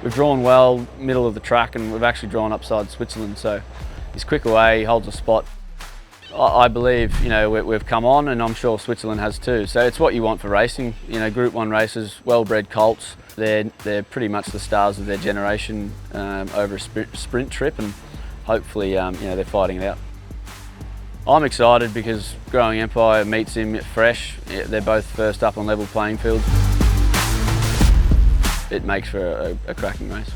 We've drawn well, middle of the track, and we've actually drawn upside Switzerland, so he's quick away, he holds a spot. I believe, you know, we've come on, and I'm sure Switzerland has too. So it's what you want for racing. You know, Group 1 races, well-bred colts. They're pretty much the stars of their generation over a sprint trip, and hopefully, you know, they're fighting it out. I'm excited because Growing Empire meets him fresh. They're both first up on level playing fields. It makes for a cracking race.